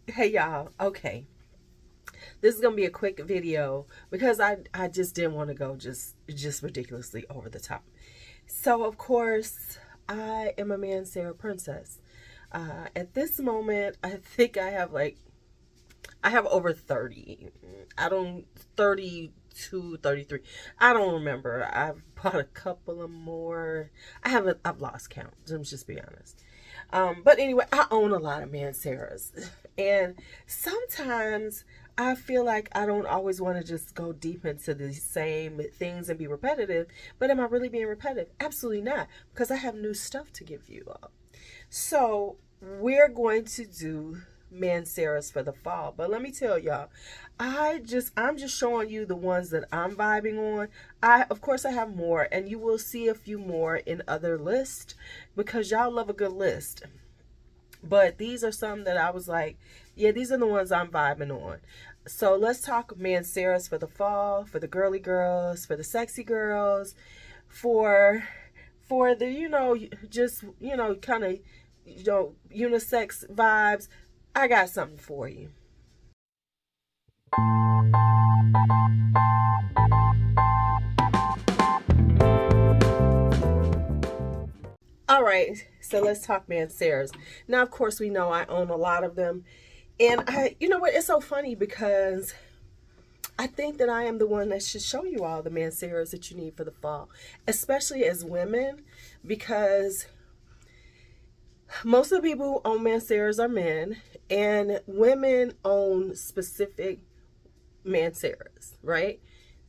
Hey y'all, okay. This is gonna be a quick video because I just didn't want to go just ridiculously over the top. So of course I am a Mancera princess. At this moment, I think I have over 30. I don't 32, 33. I don't remember. I've bought a couple of more. I've lost count. Let's just be honest. But anyway, I own a lot of Manceras. And sometimes I feel like I don't always want to just go deep into the same things and be repetitive. But am I really being repetitive? Absolutely not. Because I have new stuff to give you all. So we're going to do Manceras for the fall. But let me tell y'all, I'm just showing you the ones that I'm vibing on. Of course I have more, and you will see a few more in other lists because y'all love a good list. But these are some that I was like, yeah, these are the ones I'm vibing on. So let's talk Manceras for the fall, for the girly girls, for the sexy girls, for the just kind of unisex vibes. I got something for you. All right, so let's talk Manceras. Now, of course, we know I own a lot of them. And you know what? It's so funny because I think that I am the one that should show you all the Manceras that you need for the fall, especially as women, because most of the people who own Manceras are men, and women own specific Manceras, right?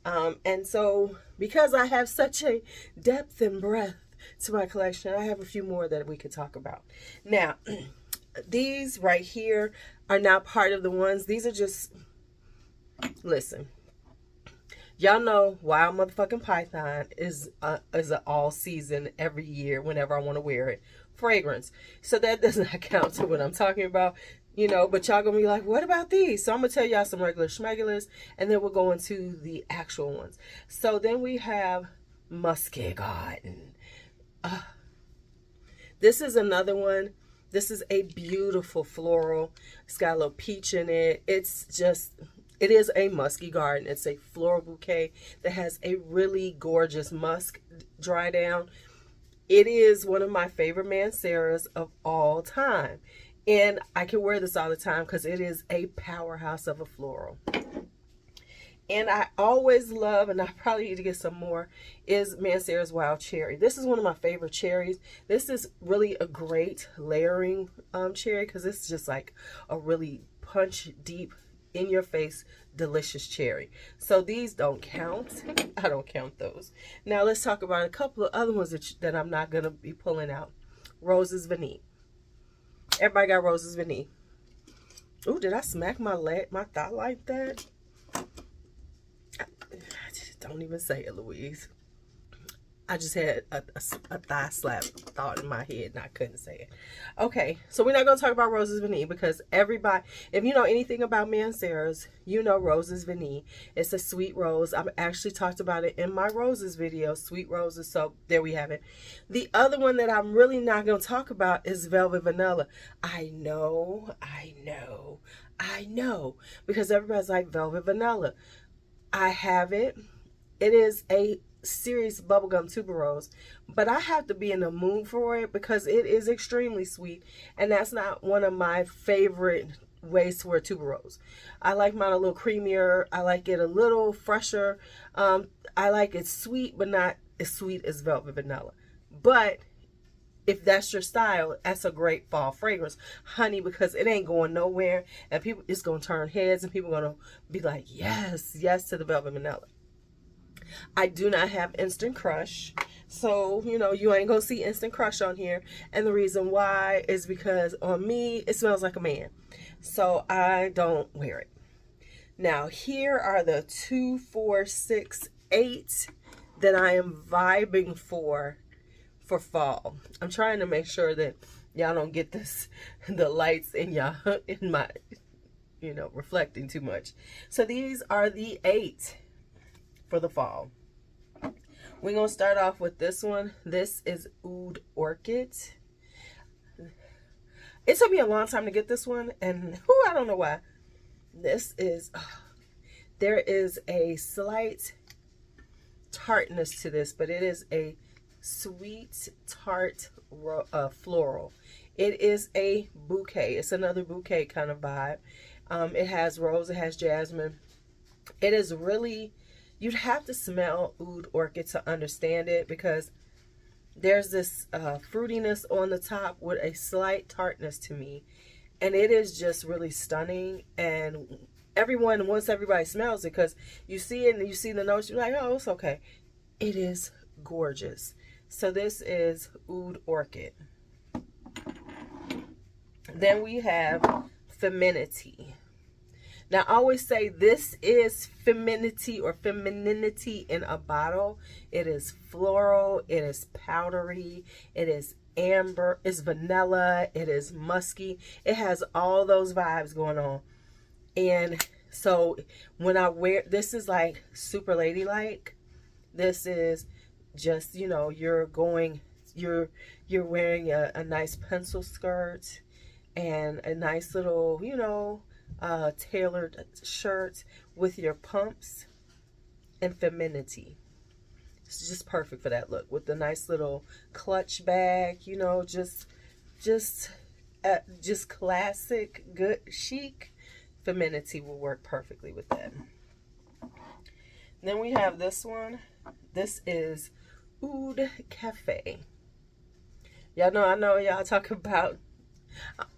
And so because I have such a depth and breadth to my collection, I have a few more that we could talk about. Now, these right here are not part of the ones. These are just, listen, y'all know Wild Motherfucking Python is an all season every year whenever I want to wear it fragrance. So that does not count to what I'm talking about. But y'all gonna be like, what about these? So I'm gonna tell y'all some regular schmegulars, and then we'll go into the actual ones. So then we have Musky Garden. This is another one. This is a beautiful floral. It's got a little peach in it. It is a musky garden. It's a floral bouquet that has a really gorgeous musk dry down. It is one of my favorite Manceras of all time. And I can wear this all the time because it is a powerhouse of a floral. And I always love, and I probably need to get some more, is Mancera's Wild Cherry. This is one of my favorite cherries. This is really a great layering cherry because it's just like a really punch deep, in your face, delicious cherry. So these don't count. I don't count those. Now let's talk about a couple of other ones that I'm not going to be pulling out. Roses Vanille. Everybody got Roses Vanille. Ooh, did I smack my thigh like that? Don't even say it, Louise. I just had a thigh slap thought in my head and I couldn't say it. Okay, so we're not going to talk about Roses Vanille because everybody, if you know anything about Manceras, you know Roses Vanille. It's a sweet rose. I've actually talked about it in my roses video, Sweet Roses, so there we have it. The other one that I'm really not going to talk about is Velvet Vanilla. I know, because everybody's like Velvet Vanilla. I have it. It is a serious bubblegum tuberose, but I have to be in the mood for it because it is extremely sweet, and that's not one of my favorite ways to wear tuberose. I like mine a little creamier. I like it a little fresher. I like it sweet, but not as sweet as Velvet Vanilla. But if that's your style, that's a great fall fragrance, honey, because it ain't going nowhere, and people, it's gonna turn heads, and people are gonna be like, yes, yes to the Velvet Vanilla. I do not have Instant Crush, so you ain't gonna see Instant Crush on here, and the reason why is because on me it smells like a man, so I don't wear it. Now here are the 2, 4, 6, 8 that I am vibing for fall. I'm trying to make sure that y'all don't get the lights in my reflecting too much. So these are the 8 for the fall. We're gonna start off with this one. This is Oud Orchid. It took me a long time to get this one, and I don't know why. This is, there is a slight tartness to this, but it is a sweet tart floral. It is a bouquet. It's another bouquet kind of vibe. It has rose, it has jasmine. It is really, you'd have to smell Oud Orchid to understand it, because there's this fruitiness on the top with a slight tartness to me, and it is just really stunning. And once everybody smells it, because you see it and you see the notes, you're like, oh, it's okay. It is gorgeous. So this is Oud Orchid. Then we have Femininity. Now, I always say this is femininity or femininity in a bottle. It is floral, it is powdery, it is amber, it's vanilla, it is musky. It has all those vibes going on. And so when I wear, this is like super ladylike. This is just, you know, you're wearing a nice pencil skirt and a nice little, you know, tailored shirt with your pumps, and femininity. It's just perfect for that look, with the nice little clutch bag, you know, just classic, good, chic. Femininity will work perfectly with that. Then we have this one. This is Oud Cafe. Y'all know, I know y'all talk about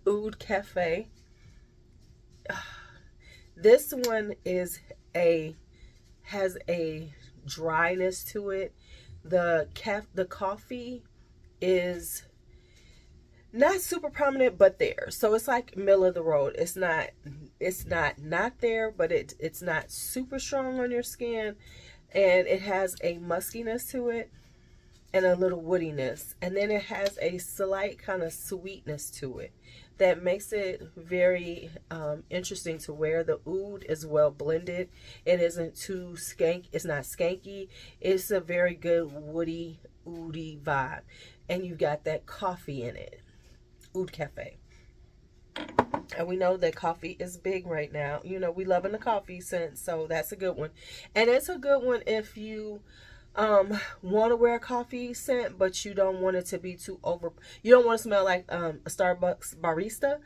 Oud Cafe. This one has a dryness to it. The coffee is not super prominent, but there. So it's like middle of the road. It's not there, but it's not super strong on your skin, and it has a muskiness to it and a little woodiness, and then it has a slight kind of sweetness to it that makes it very interesting to wear. The oud is well blended. It isn't too it's not skanky. It's a very good woody, oudy vibe, and you've got that coffee in it. Oud Cafe. And we know that coffee is big right now. You know, we loving the coffee scent, so that's a good one. And it's a good one if you want to wear a coffee scent, but you don't want it to be too you don't want to smell like a Starbucks barista.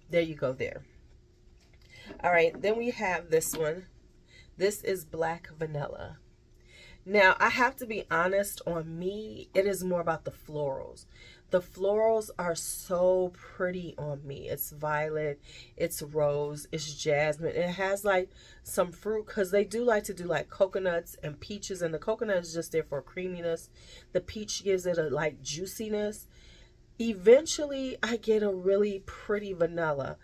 There you go there. All right, then we have this one. This is Black Vanilla. Now, I have to be honest, on me, it is more about the florals. The florals are so pretty on me. It's violet, it's rose, it's jasmine. It has like some fruit, because they do like to do like coconuts and peaches, and the coconut is just there for creaminess. The peach gives it a like juiciness. Eventually, I get a really pretty vanilla,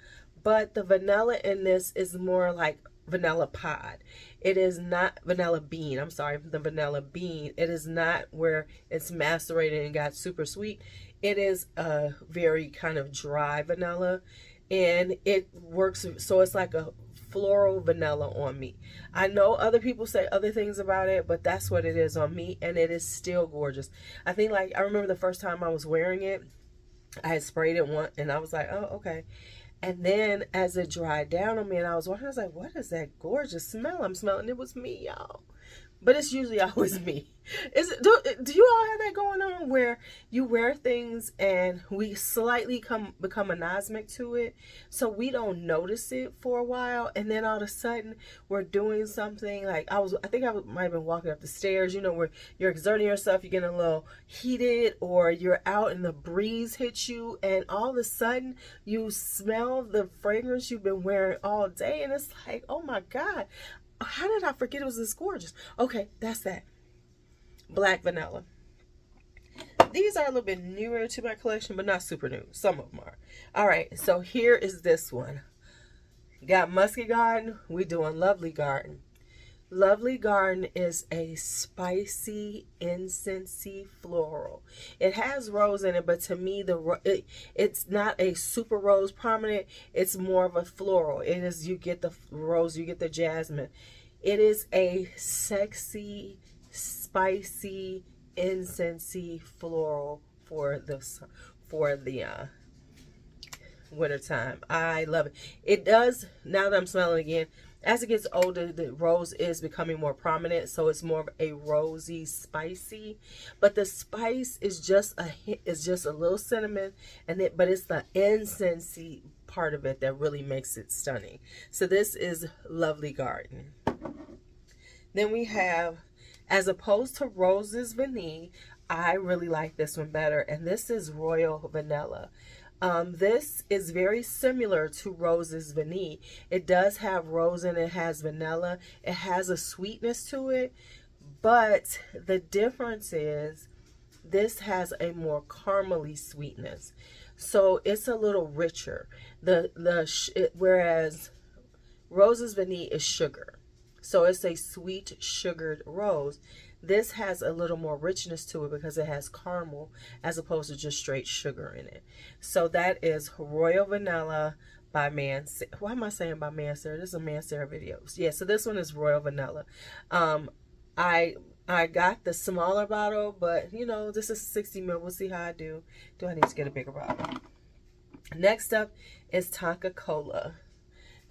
but the vanilla in this is more like vanilla pod. It is not vanilla bean. I'm sorry, the vanilla bean. It is not where it's macerated and got super sweet. It is a very kind of dry vanilla, and it works. So it's like a floral vanilla on me. I know other people say other things about it, but that's what it is on me, and it is still gorgeous. I think, like, I remember the first time I was wearing it, I had sprayed it once, and I was like, oh, okay. And then as it dried down on me and I was walking, I was like, what is that gorgeous smell I'm smelling? It was me, y'all. But it's usually always me. Do you all have that going on where you wear things and we slightly become anosmic to it, so we don't notice it for a while, and then all of a sudden we're doing something like I think I might have been walking up the stairs, you know, where you're exerting yourself, you're getting a little heated, or you're out and the breeze hits you, and all of a sudden you smell the fragrance you've been wearing all day, and it's like, oh my God, how did I forget it was this gorgeous? Okay, that's that. Black Vanilla. These are a little bit newer to my collection, but not super new. Some of them are. All right, so here is this one. Got Musky Garden. We're doing Lovely Garden. Lovely Garden is a spicy, incensey floral. It has rose in it, but to me, it's not a super rose prominent. It's more of a floral. It is, you get the rose, you get the jasmine. It is a sexy, spicy, incensey floral for the wintertime. I love it. It does, now that I'm smelling again, as it gets older, the rose is becoming more prominent, so it's more of a rosy, spicy. But the spice is just a little cinnamon, but it's the incensey part of it that really makes it stunning. So this is Lovely Garden. Then we have, as opposed to Roses Vanille, I really like this one better, and this is Royal Vanilla. This is very similar to Roses Vanille. It does have rose and it has vanilla. It has a sweetness to it, but the difference is this has a more caramely sweetness. So it's a little richer. Whereas Roses Vanille is sugar. So it's a sweet sugared rose. This has a little more richness to it because it has caramel as opposed to just straight sugar in it. So that is Royal Vanilla by Mancera. Why am I saying by Mancera? This is a Mancera video. Yeah, so this one is Royal Vanilla. I got the smaller bottle, but you know, this is 60 ml. We'll see how I do. Do I need to get a bigger bottle? Next up is Tonka Cola.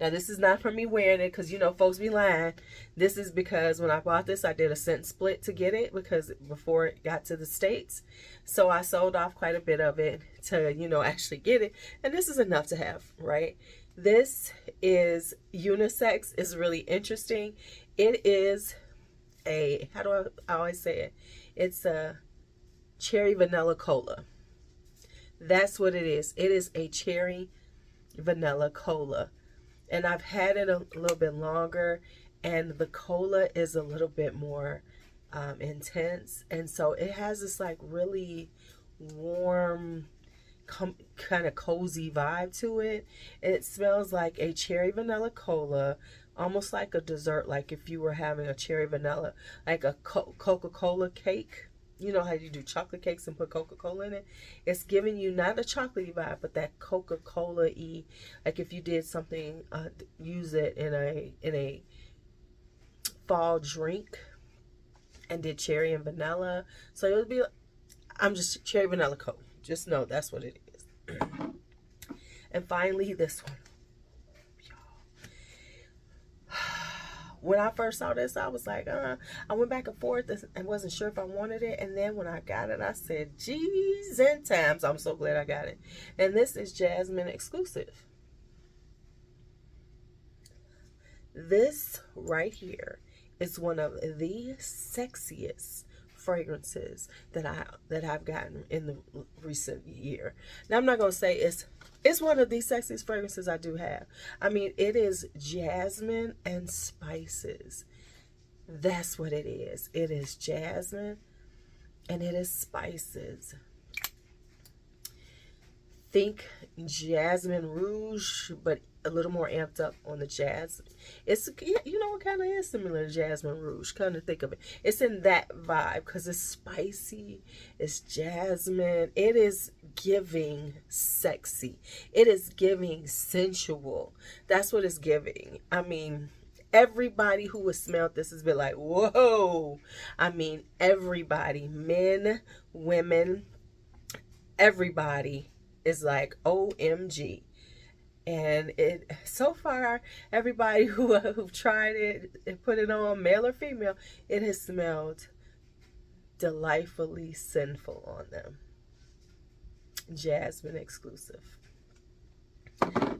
Now, this is not for me wearing it because, you know, folks be lying. This is because when I bought this, I did a scent split to get it because before it got to the States. So I sold off quite a bit of it to, you know, actually get it. And this is enough to have, right? This is Unisex. It's really interesting. It is a, how do I always say it? It's a cherry vanilla cola. That's what it is. It is a cherry vanilla cola. And I've had it a little bit longer, and the cola is a little bit more intense. And so it has this like really warm, kind of cozy vibe to it. And it smells like a cherry vanilla cola, almost like a dessert, like if you were having a cherry vanilla, like a Coca-Cola cake. You know how you do chocolate cakes and put Coca-Cola in it? It's giving you not a chocolatey vibe, but that Coca-Cola-y. Like if you did something, use it in a fall drink and did cherry and vanilla. So it would be, I'm just cherry vanilla Coke. Just know that's what it is. And finally, this one. When I first saw this, I was like, I went back and forth and wasn't sure if I wanted it. And then when I got it, I said, geez, and times, I'm so glad I got it. And this is Jasmine exclusive. This right here is one of the sexiest fragrances that I've gotten in the recent year. Now, I'm not going to say it's one of the sexiest fragrances I do have. I mean, it is jasmine and spices. That's what it is. It is jasmine and it is spices. Think jasmine rouge, but a little more amped up on the jasmine. It's, you know, it kind of is similar to jasmine rouge. Kind of think of it. It's in that vibe because it's spicy. It's jasmine. It is giving sexy. It is giving sensual. That's what it's giving. I mean, everybody who has smelled this has been like, whoa. I mean, everybody, men, women, everybody is like, OMG. And it, so far, everybody who've tried it and put it on, male or female, it has smelled delightfully sinful on them. Jasmine exclusive.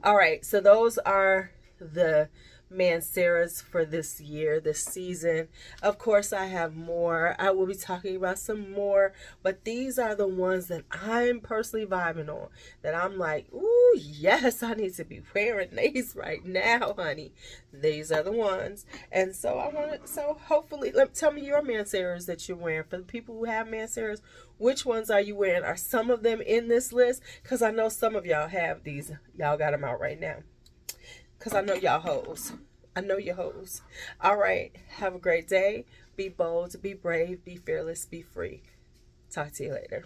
All right, so those are the Manceras for this year, this season. Of course, I have more. I will be talking about some more, but these are the ones that I'm personally vibing on, that I'm like, ooh, yes, I need to be wearing these right now, honey. These are the ones. And so I want to, so hopefully, tell me your Manceras that you're wearing. For the people who have Manceras, which ones are you wearing? Are some of them in this list? Because I know some of y'all have these. Y'all got them out right now. Because I know y'all hoes. I know your hoes. All right. Have a great day. Be bold. Be brave. Be fearless. Be free. Talk to you later.